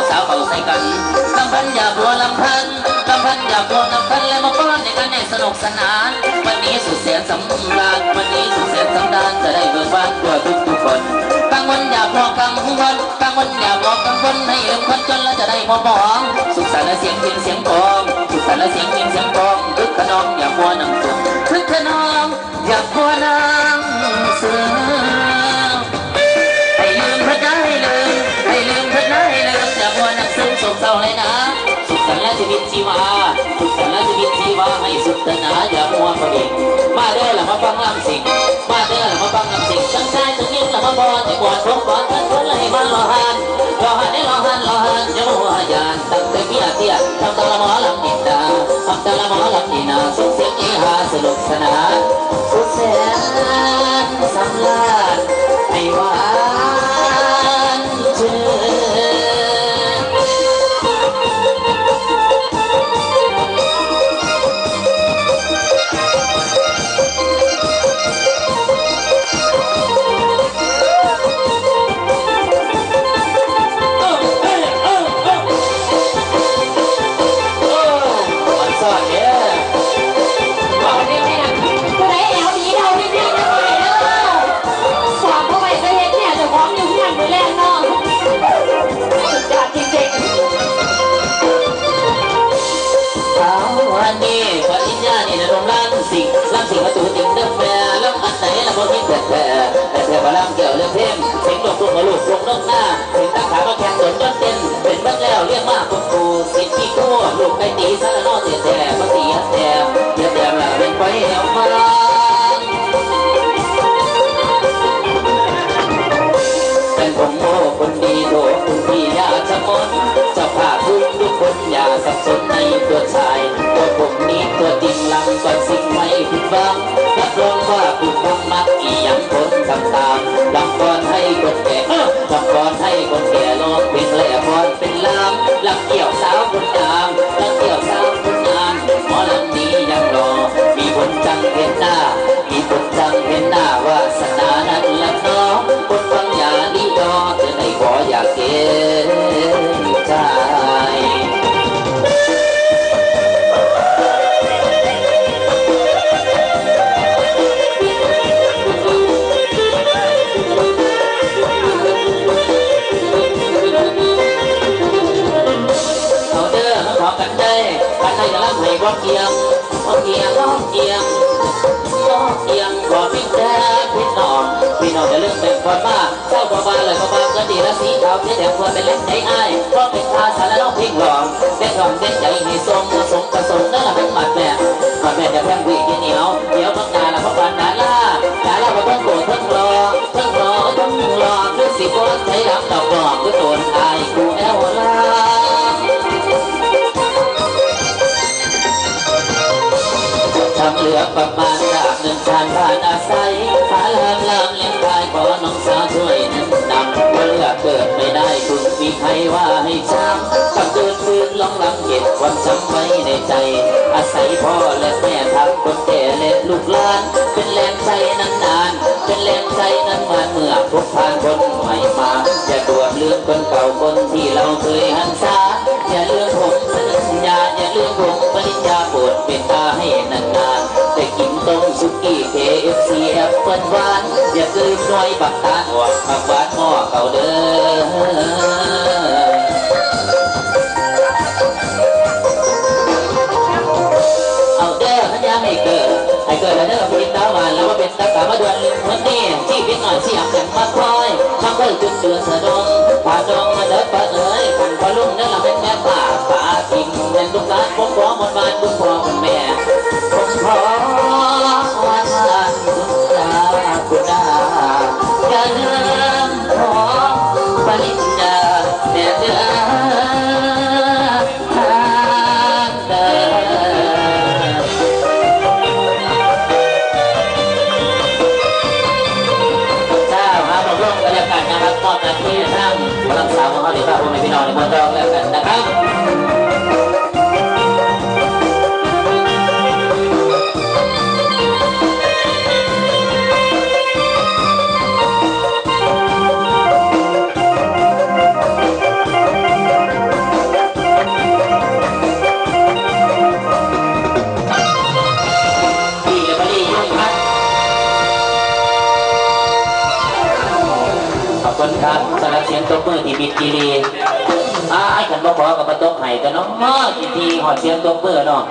สาวเขาใส่กันลำพันอย่าบัวลำพันลำพันอย่าบัวลำพันและมาป้อนในกันให้สนุกสนานวันนี้สุดแสนสำราญวันนี้สุดแสนสำราญจะได้เบิกบานด้วยทุกคนกังวลอย่าพอกังวลกังวลอย่าพอกังวลให้ลืมคนจนแล้วจะได้พอมองสุขสันต์และเสียงพินเสียงกองสุขสันต์และเสียงพินเสียงกองคึกขนองอย่ามัวนั่งซึมคึกขนองอย่ามัวนั่งซึมให้ลืมเถิดนะให้ลืมให้ลืมเถิดนะให้ลืมอย่ามัวนั่งซึมโศกเศร้าเลยนะสุขสันต์และชีวิตชีวาสุขสันต์และชีวิตชีวาให้สุดนะอย่ามัวประเด็นมาเด้อละมาฟังลำสิงมาเด้อละมาฟังลำสิงทั้งชายทั้งหญิงละมาบอลในก่อนพบก่อนทั้งคนละให้มันรอหันได้รอหันอย่ามัวยานตั้งแต่เตี้ยทำตาละหมอลำนิดาทำตาละหมอลำนิดาส่งเสียงเอฮาสนุกสนานสุดแสนสำราญให้หวานชื่นสิ่งประตูติ่งเดิมแม่ลำอันไหนละพอคิดแต่พลังเกี่ยวเรื่องเพิ่มเสียงลูกมาลูกลงนกหน้าเสียงตาขามาแข่งสนจนเต้นเป็นบ้านแล้วเรียกมากคุณครูสิทธิ์ที่ทั่วลูกไก่ตีสารนอเสียแต่ภาษีแต่เยี่ยมแต่ละเป็นไปเอามาเป็นผมโง่คนดีโถคุณพี่ยาชะมนจะพาทุกคนอย่าสับสนในตัวชายตัวผมนี้ตัวจริงลำก่อนสิ่งไม่ผิดหวังรับรองว่าคุณคงมักอีหยังคนทำตามลำก่อนให้คนแก่ลำก่อนให้คนแก่ลองเป็นแหล่พรเป็นลำลำเกี่ยวสาวคนงามลำเกี่ยวสาวคนงามหมอลำนี้ยังรอมีคนจังเห็นหน้ามีคนจังเห็นหน้าวาสนานั้นละน้องคนฟังอย่าดีดอเธอในขออยากเก็บใจว่าเกียงขอเพียงขอพี่แจ๊พี่น้องจะเรื่องเป็นคนบ้าเจ้าพ่อบ้าเลยพ่อบ้าก็ดีละสีขาวเพียงแต่ควรเป็นเล็กใจอ้ายเพราะเป็นทาสารน้องพิงหลอกเด็กหอมเด็กใจให้ทรงผสมนั่นแหละเป็นหมัดแม่จะแพงวีกินเหนียวเดี๋ยวพักงานละพักวันดาล่ามาเพิ่งโกรธเพิ่งรอด้วยสิโกรธใช้ดำดอกดอกด้วยตัวอายกูแอลล่าทำเหลือประมาณจากหนึ่งชานผ่านอาศัยหาลามเลี้ยงกายขอน้องสาวช่วยนั้นนำเมื่อเกิดไม่ได้คุณมีใครว่าให้ช้ำกับเกิดฟื้นร้องรำเก็บความช้ำไว้ในใจอาศัยพ่อและแม่ทำคนแก่และลูกหลานเป็นแรงใจนานเป็นแรงใจนั้นมาเมื่อพบผ่านคนใหม่มาอย่าด่วนเลือกคนเก่าคนที่เราเคยหันษาอย่าเลือกผมสัญญาอย่าเลือกผมปริญญาโปรดเป็นตาให้นานแต่กินต้มสุกี้KFCแอปเปิ้ลหวานอย่าลืมน้อยบักตาลออกผักหวานหม้อเก่าเด้อเอาเด้อขันยาให้เกิดแล้วเด้อพี่ตาหวานแล้วว่าเป็นตากามาดวนวันนี้ที่เป็นหน่อยที่อยากแต่งมาคอยมาคอยจุดเดือดสะดงผ่าดองมาเด้อปะเอ๋ยขันพอลุ่มนั่นเราเป็นแม่ป่ากินเป็นลูกหลานผมขอหมดบ้านคุณพ่อคุณแม่ผมขอวันคุณตาอย่าลืมขอปริญญาแด่เด้อทางเดินเจ้าหาบอกร่มบรรยากาศนะครับมอบหน้าที่ทางพลังสาวของเขาดีครับผมให้พี่น้องในเมืองทองแล้วกันนะครับ คุณครับสำหรับเสียงตบมือที่บิดกีรีไอ้ขันบ่ขอกับมาตบไห้แต่น้องกินทีหอดเสียงตบมือเนาะ